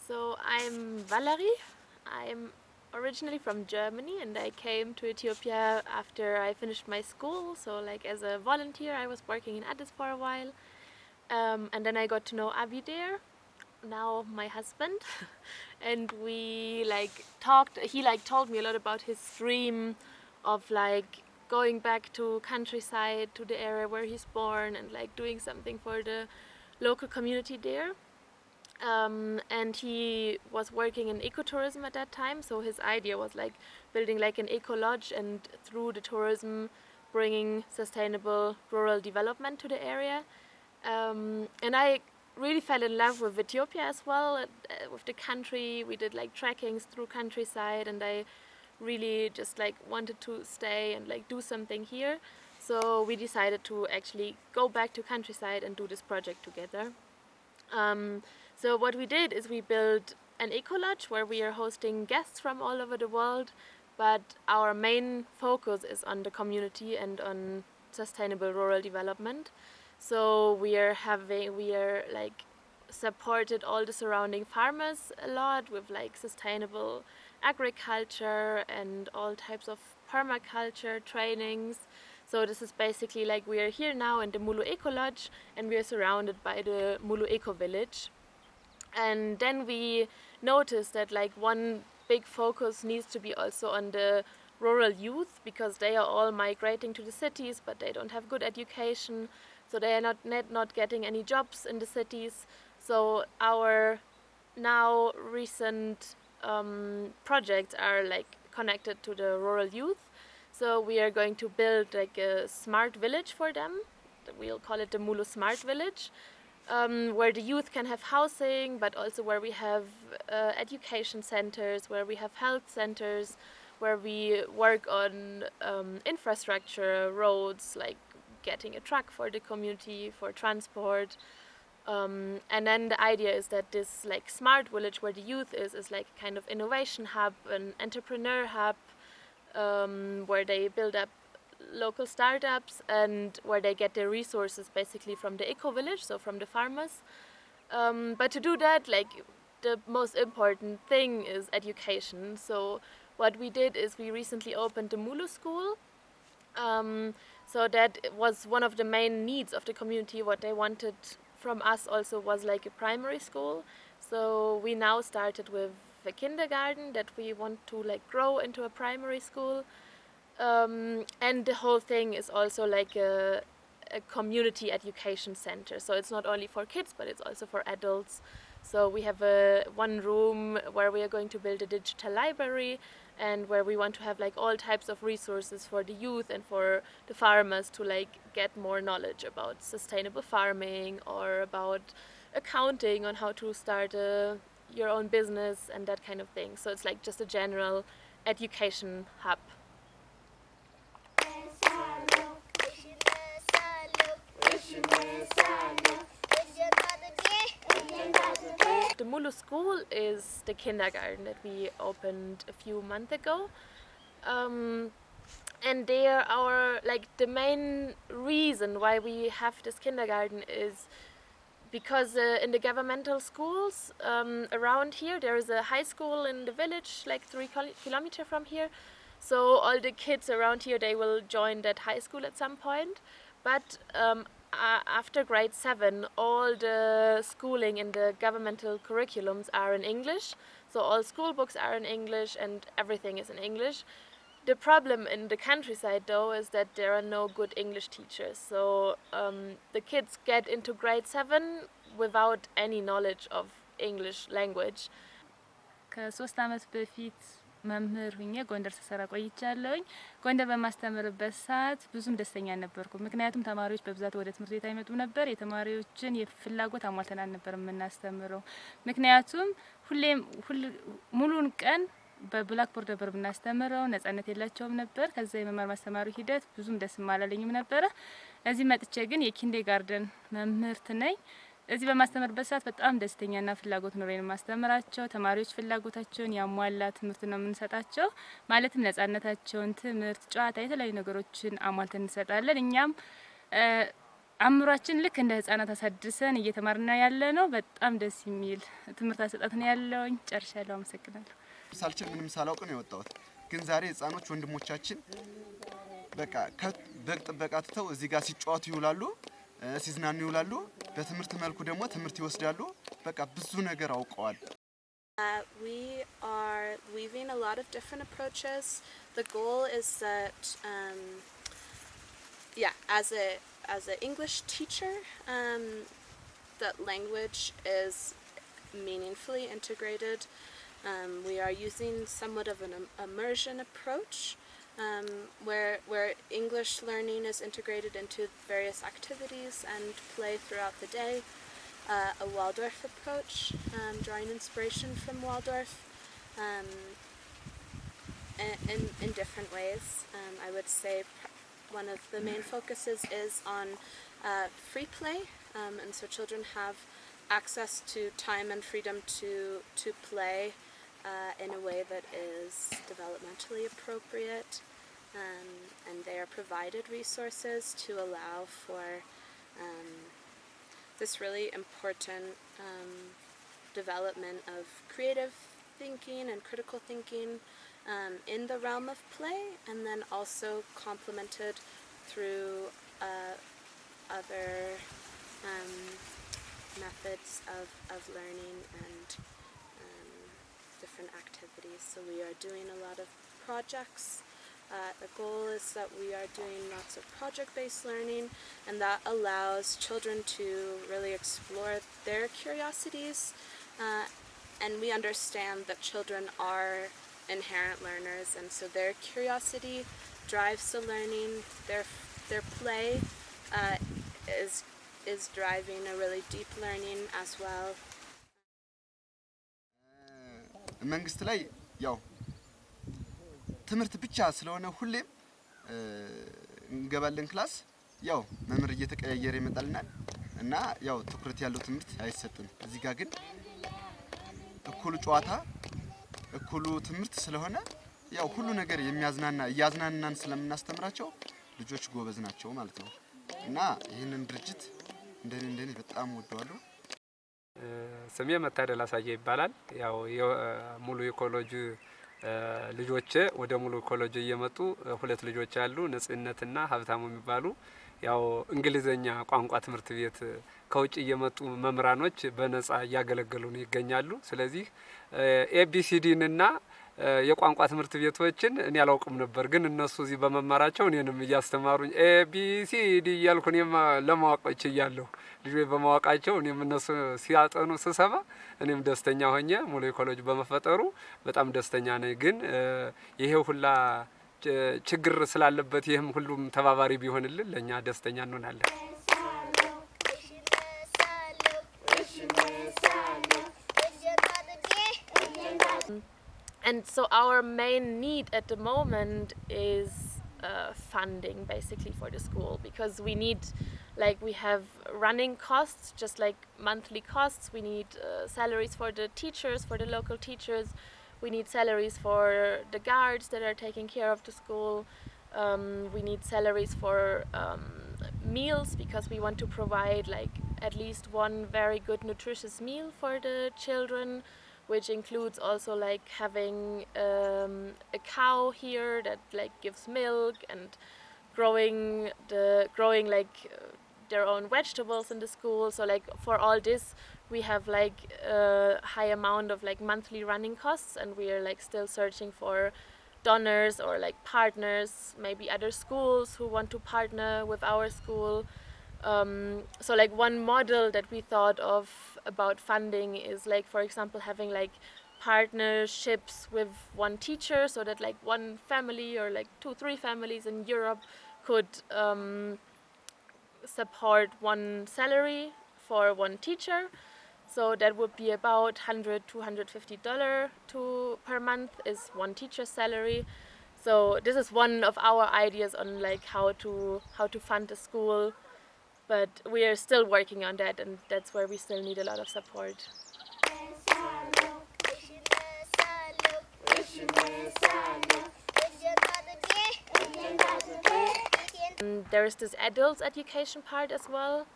So I'm Valerie. I'm originally from Germany and I came to Ethiopia after I finished my school. So like as a volunteer I was working in Addis for a while. And then I got to know Abi there, now my husband. And we like talked, he like told me a lot about his dream of like going back to countryside, to the area where he's born, and like doing something for the local community there. And he was working in ecotourism at that time, so his idea was like building like an eco lodge and through the tourism bringing sustainable rural development to the area. And I really fell in love with Ethiopia as well, with the country. We did like trekkings through countryside and I really just like wanted to stay and like do something here. So we decided to actually go back to countryside and do this project together. So what we did is we built an eco-lodge where we are hosting guests from all over the world, but our main focus is on the community and on sustainable rural development. So we are like supported all the surrounding farmers a lot with like sustainable agriculture and all types of permaculture trainings. So this is basically like we are here now in the Mulu Eco Lodge and we are surrounded by the Mulu Eco Village. And then we noticed that like one big focus needs to be also on the rural youth, because they are all migrating to the cities but they don't have good education, so they are not getting any jobs in the cities. So our now recent projects are like connected to the rural youth. So we are going to build like a smart village for them. We'll call it the Mulu Smart Village, where the youth can have housing, but also where we have education centers, where we have health centers, where we work on infrastructure, roads, like getting a truck for the community, for transport. And then the idea is that this like smart village where the youth is like a kind of innovation hub, an entrepreneur hub, where they build up local startups and where they get their resources basically from the eco village, so from the farmers. But to do that, like the most important thing is education. So what we did is we recently opened the Mulu School. So that was one of the main needs of the community. What they wanted from us also was like a primary school. So we now started with a kindergarten that we want to like grow into a primary school. And the whole thing is also like a community education center. So it's not only for kids, but it's also for adults. So we have one room where we are going to build a digital library and where we want to have like all types of resources for the youth and for the farmers to like get more knowledge about sustainable farming or about accounting, on how to start your own business and that kind of thing. So it's like just a general education hub. The Mulu School is the kindergarten that we opened a few months ago. And there our like the main reason why we have this kindergarten is because in the governmental schools around here, there is a high school in the village like 3 kilometers from here. So all the kids around here, they will join that high school at some point. But after grade 7, all the schooling in the governmental curriculums are in English. So all school books are in English and everything is in English. The problem in the countryside though is that there are no good English teachers. So the kids get into grade 7 without any knowledge of English language. ከ3 ዓመት በፊት መምህር ሆኜ ጎንደር ተሰራ ቆይቻለሁኝ። ጎንደር በማስተምርበት ሰዓት ብዙም ደስተኛ ነበርኩ። ምክንያቱም ተማሪዎች በብዛት ወደ ትምህርት ቤት አይመጡ ነበር። የተማሪዎችን የፍላጎት አሟልተን ነበር የምናስተምረው። ምክንያቱም ሙሉን ቀን በብላክ ቦርድ ነበር የምናስተምረው። ነጻነት የላቸውም ነበር። ከዛ የመማር ማስተማሩ ሂደት ብዙም ደስ ማላለኝም ነበር። እዚህ መጥቼ ግን የኪንደርጋርተን መምህርት ነኝ። እዚህ በማስተምርበት ሰዓት በጣም ደስተኛና ፍላጎት ኖሮኝ ማስተምራቸው። ተማሪዎች ፍላጎታቸውን ያሟላ ትምህርት ነው የምንሰጣቸው። ማለትም ነጻነታቸውን፣ ትምህርት፣ ጨዋታ፣ የተለያዩ ነገሮችን አሟልተን እንሰጣለን። እኛም አምሯችን ልክ እንደ ህፃናት አሳድሰን እየተማርና ያለ ነው። በጣም ደስ የሚል ትምህርት አሰጣጥ ነው ያለውኝ። ጨርሻለሁ። አመሰግናለሁ። ሳልችል ምንም ሳላውቅ ነው የወጣሁት። ግን ዛሬ ህፃኖች ወንድሞቻችን በቃ በግ ጥበቃ ትተው እዚህ ጋር ሲጫወቱ ይውላሉ፣ ሲዝናኑ ይውላሉ። በትምህርት መልኩ ደግሞ ትምህርት ይወስዳሉ። በቃ ብዙ ነገር አውቀዋል። We are weaving a lot of different approaches. The goal is that, as an English teacher, that language is meaningfully integrated. We are using somewhat of an immersion approach, where English learning is integrated into various activities and play throughout the day. A Waldorf approach, drawing inspiration from Waldorf in different ways. I would say one of the main focuses is on free play, and so children have access to time and freedom to play in a way that is developmentally appropriate, and they are provided resources to allow for this really important development of creative thinking and critical thinking in the realm of play, and then also complemented through other methods of learning and different activities. So we are doing a lot of projects. The goal is that we are doing lots of project-based learning, and that allows children to really explore their curiosities, and we understand that children are inherent learners, and so their curiosity drives the learning. Their play is driving a really deep learning as well. መንግስት ላይ ያው ትምህርት ብቻ ስለሆነ ሁሌም እንገባለን ክላስ ያው መምህር እየተቀያየረ ይመጣልናል እና ያው ትኩረት ያለው ትምህርት አይሰጥም። እዚህ ጋር ግን እኩሉ ጨዋታ እኩሉ ትምህርት ስለሆነ ያው ሁሉ ነገር እያዝናናን ስለምናስተምራቸው ልጆች ጎበዝ ናቸው ማለት ነው። እና ይሄንን ድርጅት እንደኔ በጣም ወደዋለሁ። ስሜ መታደል አሳየ ይባላል። ያው ሙሉ ኢኮሎጂ ልጆች ወደ ሙሉ ኢኮሎጂ እየመጡ ሁለት ልጆች አሉ፣ ነጽነትና ሀብታሙ የሚባሉ ያው እንግሊዘኛ ቋንቋ ትምህርት ቤት ከውጭ እየመጡ መምህራኖች በነጻ እያገለገሉን ይገኛሉ። ስለዚህ ኤቢሲዲንና የቋንቋ ትምህርት ቤቶችን እኔ አላውቅም ነበር፣ ግን እነሱ እዚህ በመማራቸው እኔንም እያስተማሩኝ ኤቢሲዲ እያልኩ እኔም ለማወቅ ችያለሁ። ልጆች በማወቃቸው እኔም እነሱ ሲያጠኑ ስሰማ እኔም ደስተኛ ሆኜ ሙሉ ኢኮሎጂ በመፈጠሩ በጣም ደስተኛ ነኝ። ግን ይሄ ሁላ ችግር ስላለበት ይህም ሁሉም ተባባሪ ቢሆንልን ለኛ ደስተኛ እንሆናለን። And so our main need at the moment is funding basically for the school, because we need, like, we have running costs, just like monthly costs. We need salaries for the teachers, for the local teachers. We need salaries for the guards that are taking care of the school. We need salaries for meals, because we want to provide like at least one very good nutritious meal for the children, which includes also like having a cow here that like gives milk, and growing like their own vegetables in the school. So like for all this we have like a high amount of like monthly running costs, and we are like still searching for donors or like partners, maybe other schools who want to partner with our school. So like one model that we thought of about funding is like, for example, having like partnerships with one teacher, so that like one family or like 2-3 families in Europe could support one salary for one teacher. So that would be about $100-250 per month is one teacher's salary. So this is one of our ideas on like how to fund the school, but we are still working on that, and that's where we still need a lot of support. There is this adults education part as well,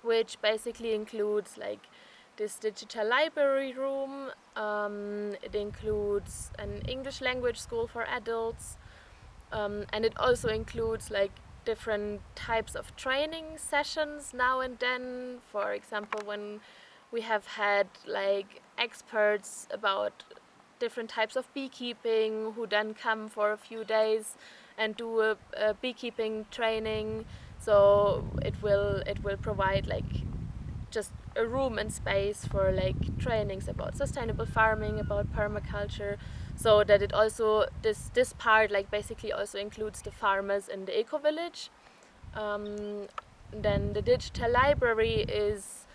which basically includes like this digital library room. It includes an English language school for adults, and it also includes like different types of training sessions now and then. For example, when we have had like experts about different types of beekeeping who then come for a few days and do a beekeeping training. So it will provide like just a room and space for like trainings about sustainable farming, about permaculture, so that it also this part like basically also includes the farmers in the eco village. Then the digital library is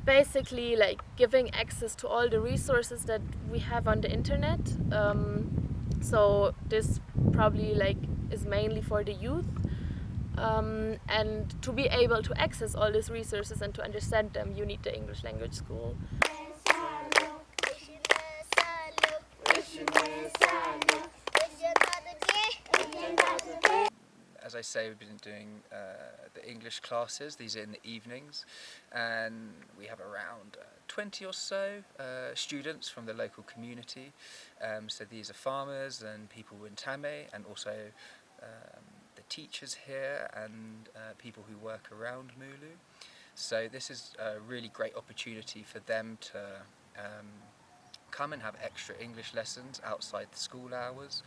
basically like giving access to all the resources that we have on the internet. So this probably like is mainly for the youth. And to be able to access all these resources and to understand them, you need the English language school. As I say, we've been doing the English classes. These are in the evenings, and we have around 20 or so students from the local community. So these are farmers and people in Tame, and also the teachers here and people who work around Mulu. So this is a really great opportunity for them to come and have extra English lessons outside the school hours.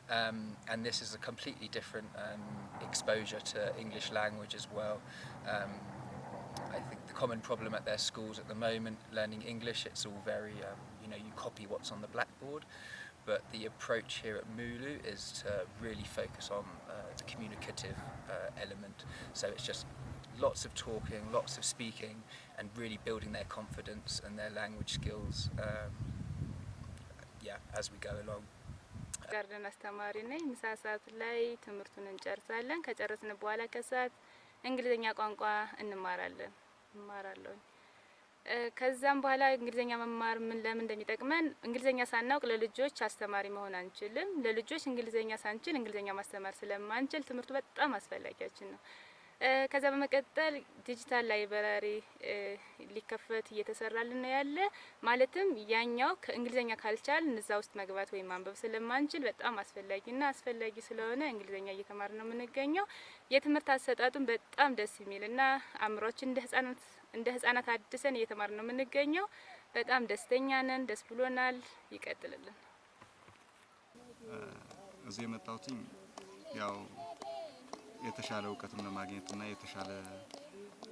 And this is a completely different exposure to English language as well. I think the common problem at their schools at the moment, learning English, it's all very, you copy what's on the blackboard. But the approach here at Mulu is to really focus on the communicative element. So it's just lots of talking, lots of speaking, and really building their confidence and their language skills as we go along. ጋርደን አስተማሪ ነኝ። ምሳ ሰዓት ላይ ትምህርቱን እንጨርሳለን። ከጨረስን በኋላ ከሰዓት እንግሊዘኛ ቋንቋ እማራለሁ። ከዛም በኋላ እንግሊዘኛ መማር ለምን እንደሚጠቅመን እንግሊዘኛ ሳናውቅ ለልጆች አስተማሪ መሆን አንችልም። ለልጆች እንግሊዘኛ ሳንችል እንግሊዘኛ ማስተማር ስለማንችል ትምህርቱ በጣም አስፈላጊያችን ነው። ከዛ በመቀጠል ዲጂታል ላይብረሪ ሊከፈት እየተሰራልን ነው ያለ። ማለትም ያኛው ከእንግሊዘኛ ካልቻልን እዛ ውስጥ መግባት ወይ ማንበብ ስለማንችል በጣም አስፈላጊ ስለሆነ እንግሊዘኛ እየተማርን ነው የምንገኘው። የትምህርት አሰጣጡን በጣም ደስ የሚልና አእምሮአችን እንደ ህፃናት አድሰን እየተማርን ነው የምንገኘው። በጣም ደስተኛ ነን፣ ደስ ብሎናል። ይቀጥልልን። እዚህ የመጣሁት ያው የተሻለ እውቀትን ለማግኘትና የተሻለ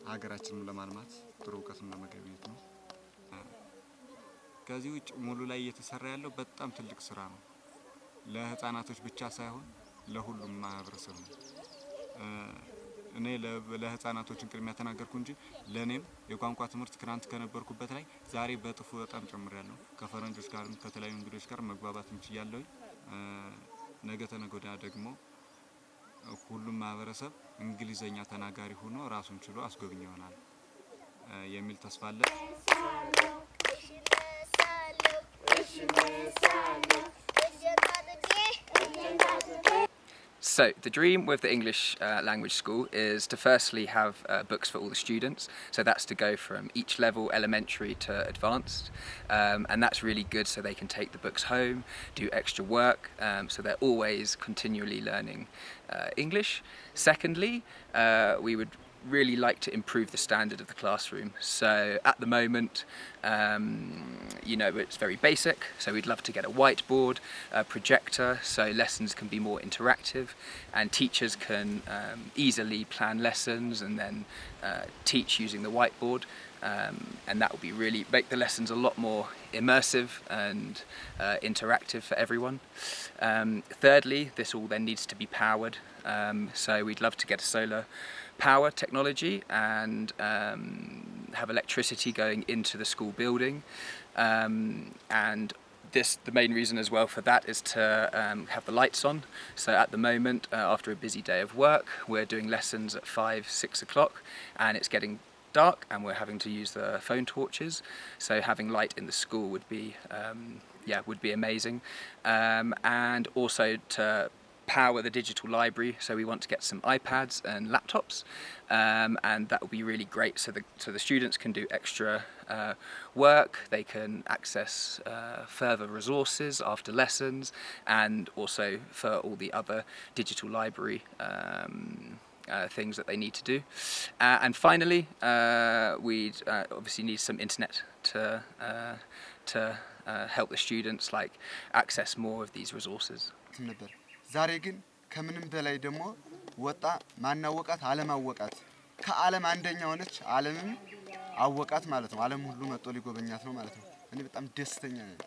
ሀገራችንን ለማልማት ጥሩ እውቀትን ለማግኘት ነው። ከዚህ ውጭ ሙሉ ላይ እየተሰራ ያለው በጣም ትልቅ ስራ ነው። ለህፃናቶች ብቻ ሳይሆን ለሁሉም ማህበረሰብ ነው። እኔ ለህፃናቶች ቅድሚያ ተናገርኩ እንጂ ለኔም የቋንቋ ትምህርት ክራንት ከነበርኩበት ላይ ዛሬ በጥፉ በጣም ጨምሬያለሁ። ከፈረንጆች ጋርም ከተለያዩ እንግዶች ጋር መግባባት እንችያለሁ። ነገ ተነገ ወዲያ ደግሞ ሁሉም ማህበረሰብ እንግሊዘኛ ተናጋሪ ሆኖ ራሱን ችሎ አስጎብኝ ይሆናል የሚል ተስፋ አለ። So the dream with the English language school is to firstly have books for all the students. So that's to go from each level, elementary to advanced, and that's really good so they can take the books home, do extra work, so they're always continually learning English. Secondly, we would really like to improve the standard of the classroom. So at the moment, it's very basic, so we'd love to get a whiteboard, a projector, so lessons can be more interactive and teachers can easily plan lessons and then teach using the whiteboard, and that will be really make the lessons a lot more immersive and interactive for everyone. Thirdly, this all then needs to be powered, so we'd love to get a solar power technology and have electricity going into the school building, and the main reason as well for that is to have the lights on. So at the moment, after a busy day of work, we're doing lessons at 5-6 o'clock and it's getting dark and we're having to use the phone torches, so having light in the school would be amazing, and also to power the digital library. So we want to get some iPads and laptops, and that will be really great. So the students can do extra work. They can access further resources after lessons, and also for all the other digital library things that they need to do. And finally, we'd obviously need some internet to help the students like access more of these resources. ነበር ዛሬ ግን ከምንም በላይ ደግሞ ወጣ ማናወቃት ዓለም አወቃት ከዓለም አንደኛ ሆነች ዓለምም አወቃት ማለት ነው ዓለም ሁሉ መጥቶ ሊጎበኛት ነው ማለት ነው እኔ በጣም ደስተኛ ነኝ